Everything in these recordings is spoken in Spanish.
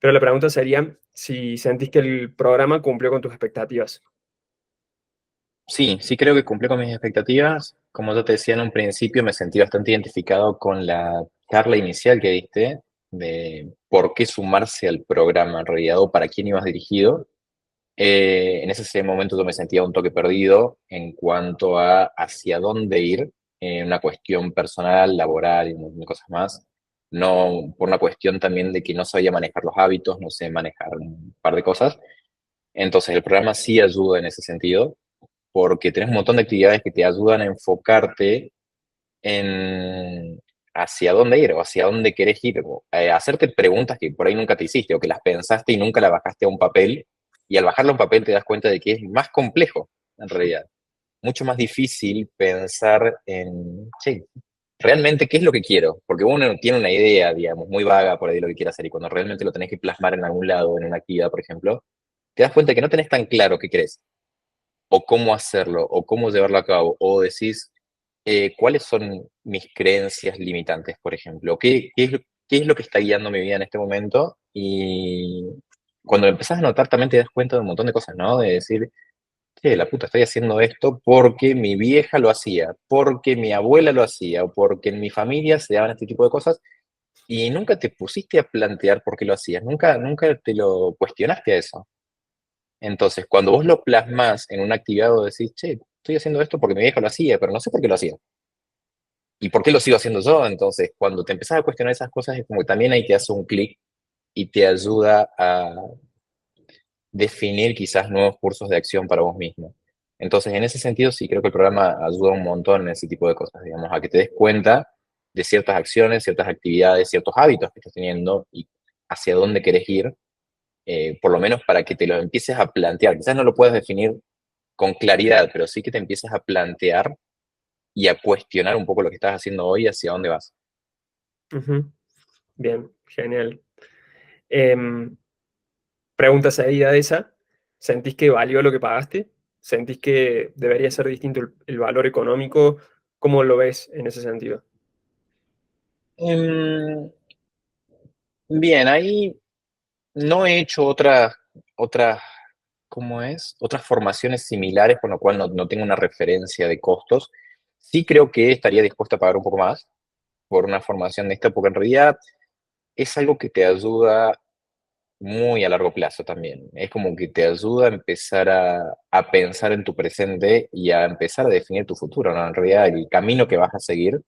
Pero la pregunta sería si sentís que el programa cumplió con tus expectativas. Sí, sí creo que cumplió con mis expectativas. Como yo te decía en un principio, me sentí bastante identificado con la charla inicial que diste de por qué sumarse al programa en realidad o para quién ibas dirigido. En ese momento yo me sentía un toque perdido en cuanto a hacia dónde ir, en una cuestión personal, laboral y muchas cosas más. No, por una cuestión también de que no sabía manejar los hábitos, no sé manejar un par de cosas. Entonces el programa sí ayuda en ese sentido, porque tenés un montón de actividades que te ayudan a enfocarte en hacia dónde ir o hacia dónde querés ir, o, hacerte preguntas que por ahí nunca te hiciste o que las pensaste y nunca las bajaste a un papel, y al bajarlo a un papel te das cuenta de que es más complejo en realidad, mucho más difícil pensar en, sí, realmente qué es lo que quiero, porque uno tiene una idea, digamos, muy vaga por ahí de lo que quiere hacer y cuando realmente lo tenés que plasmar en algún lado, en una actividad, por ejemplo, te das cuenta que no tenés tan claro qué querés o cómo hacerlo, o cómo llevarlo a cabo, o decís, cuáles son mis creencias limitantes, por ejemplo, qué es lo que está guiando mi vida en este momento, y cuando lo empezás a notar también te das cuenta de un montón de cosas, ¿no? De decir, che, la puta, estoy haciendo esto porque mi vieja lo hacía, porque mi abuela lo hacía, o porque en mi familia se daban este tipo de cosas, y nunca te pusiste a plantear por qué lo hacías, nunca te lo cuestionaste a eso. Entonces, cuando vos lo plasmás en una actividad o decís, che, estoy haciendo esto porque mi viejo lo hacía, pero no sé por qué lo hacía. ¿Y por qué lo sigo haciendo yo? Entonces, cuando te empezás a cuestionar esas cosas, es como que también ahí te hace un clic y te ayuda a definir quizás nuevos cursos de acción para vos mismo. Entonces, en ese sentido, sí creo que el programa ayuda un montón en ese tipo de cosas, digamos, a que te des cuenta de ciertas acciones, ciertas actividades, ciertos hábitos que estás teniendo y hacia dónde querés ir, por lo menos para que te lo empieces a plantear. Quizás no lo puedes definir con claridad, pero sí que te empiezas a plantear y a cuestionar un poco lo que estás haciendo hoy, hacia dónde vas. Ujú. Bien, genial. Em, Pregunta seguida de esa, ¿sentís que valió lo que pagaste? ¿Sentís que debería ser distinto el valor económico? ¿Cómo lo ves en ese sentido? Em, bien, ahí no he hecho otras, ¿cómo es? Otras formaciones similares, con lo cual no tengo una referencia de costos. Sí creo que estaría dispuesto a pagar un poco más por una formación de esta, porque en realidad es algo que te ayuda muy a largo plazo también. Es como que te ayuda a empezar a pensar en tu presente y a empezar a definir tu futuro, ¿no? En realidad, el camino que vas a seguir,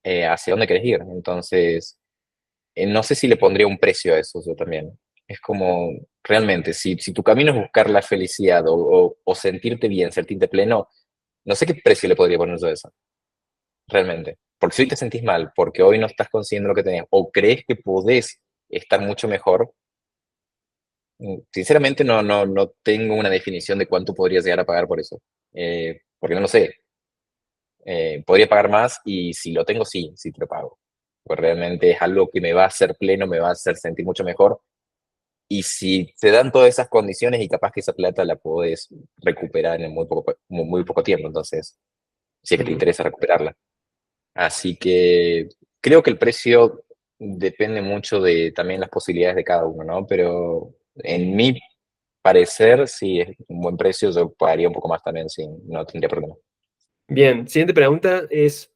hacia dónde querés ir. Entonces, no sé si le pondría un precio a eso yo también. Es como, realmente, si tu camino es buscar la felicidad o sentirte bien, sentirte pleno, no sé qué precio le podría poner yo a eso, realmente. Porque si hoy te sentís mal, porque hoy no estás consiguiendo lo que tenías, o crees que podés estar mucho mejor, sinceramente no tengo una definición de cuánto podría llegar a pagar por eso. Porque no lo sé. Podría pagar más y si lo tengo, sí, sí te lo pago. Pues realmente es algo que me va a hacer pleno, me va a hacer sentir mucho mejor. Y si te dan todas esas condiciones y capaz que esa plata la podés recuperar en muy poco tiempo, entonces, si es que te Ujú. interesa recuperarla. Así que creo que el precio depende mucho de también las posibilidades de cada uno, ¿no? Pero en mi parecer, si es un buen precio, yo pagaría un poco más también, sí, no tendría problema. Bien, siguiente pregunta es,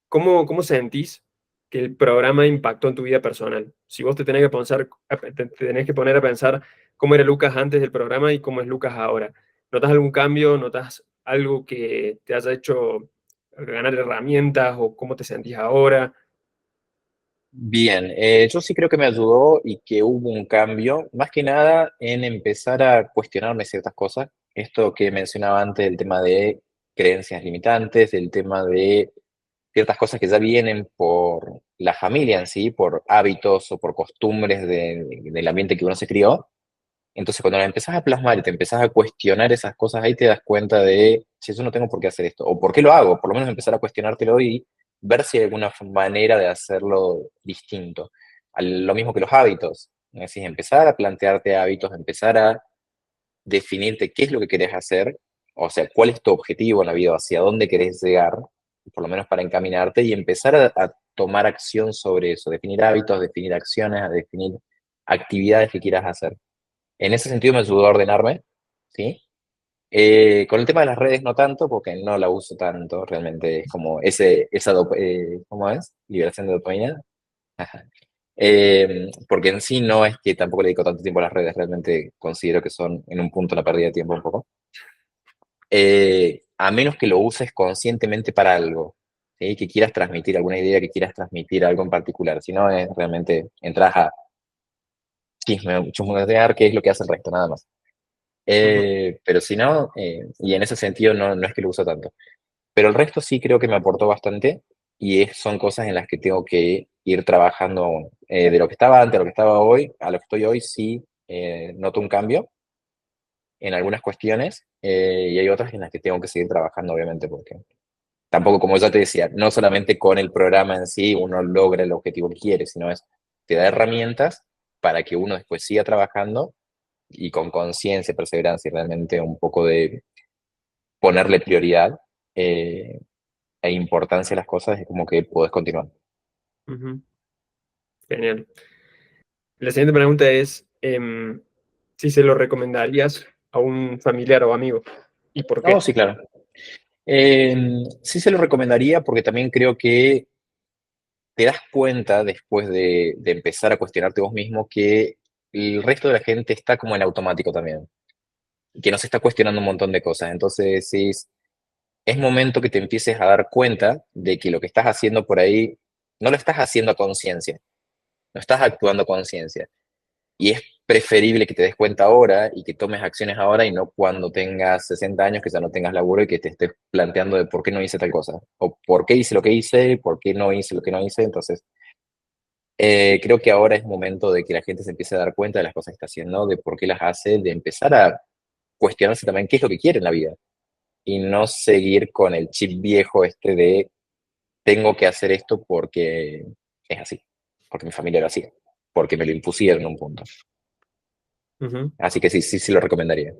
¿cómo sentís que el programa impactó en tu vida personal? Si vos te tenés que poner a pensar cómo era Lucas antes del programa y cómo es Lucas ahora. ¿Notas algún cambio? ¿Notas algo que te haya hecho ganar herramientas o cómo te sentís ahora? Bien, yo sí creo que me ayudó y que hubo un cambio, más que nada en empezar a cuestionarme ciertas cosas. Esto que mencionaba antes, el tema de creencias limitantes, el tema de ciertas cosas que ya vienen por la familia en sí, por hábitos o por costumbres del ambiente que uno se crió. Entonces, cuando la empezás a plasmar y te empezás a cuestionar esas cosas, ahí te das cuenta de, si yo no tengo por qué hacer esto, o por qué lo hago, por lo menos empezar a cuestionártelo y ver si hay alguna manera de hacerlo distinto. Lo mismo que los hábitos, es decir, empezar a plantearte hábitos, empezar a definirte qué es lo que querés hacer, o sea, cuál es tu objetivo en la vida, hacia dónde querés llegar, por lo menos para encaminarte y empezar a tomar acción sobre eso, definir hábitos, definir acciones, a definir actividades que quieras hacer. En ese sentido me ayudó a ordenarme, ¿sí? Con el tema de las redes no tanto, porque no la uso tanto, realmente es como ¿cómo es? Liberación de dopamina. Porque en sí no es que tampoco le dedico tanto tiempo a las redes, realmente considero que son en un punto una pérdida de tiempo un poco. A menos que lo uses conscientemente para algo, ¿sí? Que quieras transmitir alguna idea, que quieras transmitir algo en particular, si no es realmente entras a chusmear qué es lo que hace el resto, nada más. Ujú, Pero si no, y en ese sentido no es que lo uso tanto. Pero el resto sí creo que me aportó bastante y son cosas en las que tengo que ir trabajando aún. De lo que estaba antes a lo que estaba hoy, a lo que estoy hoy, sí noto un cambio en algunas cuestiones y hay otras en las que tengo que seguir trabajando, obviamente, porque tampoco, como ya te decía, no solamente con el programa en sí uno logra el objetivo que quiere, sino te da herramientas para que uno después siga trabajando y con conciencia, perseverancia y realmente un poco de ponerle prioridad eh, e importancia a las cosas, es como que puedes continuar. ujú. Genial. La siguiente pregunta es si se lo recomendarías a un familiar o amigo y por Oh, qué. sí, claro. Sí se lo recomendaría porque también creo que te das cuenta después de empezar a cuestionarte vos mismo que el resto de la gente está como en automático también, que no se está cuestionando un montón de cosas. Entonces, sí, es momento que te empieces a dar cuenta de que lo que estás haciendo por ahí no lo estás haciendo a conciencia, no estás actuando a conciencia. Y es preferible que te des cuenta ahora y que tomes acciones ahora y no cuando tengas 60 años, que ya no tengas laburo y que te estés planteando de por qué no hice tal cosa, o por qué hice lo que hice, por qué no hice lo que no hice. Entonces, creo que ahora es momento de que la gente se empiece a dar cuenta de las cosas que está haciendo, de por qué las hace, de empezar a cuestionarse también qué es lo que quiere en la vida y no seguir con el chip viejo este de tengo que hacer esto porque es así, porque mi familia lo hacía, porque me lo impusieron en un punto. Ujú. Así que sí, sí, sí lo recomendaría.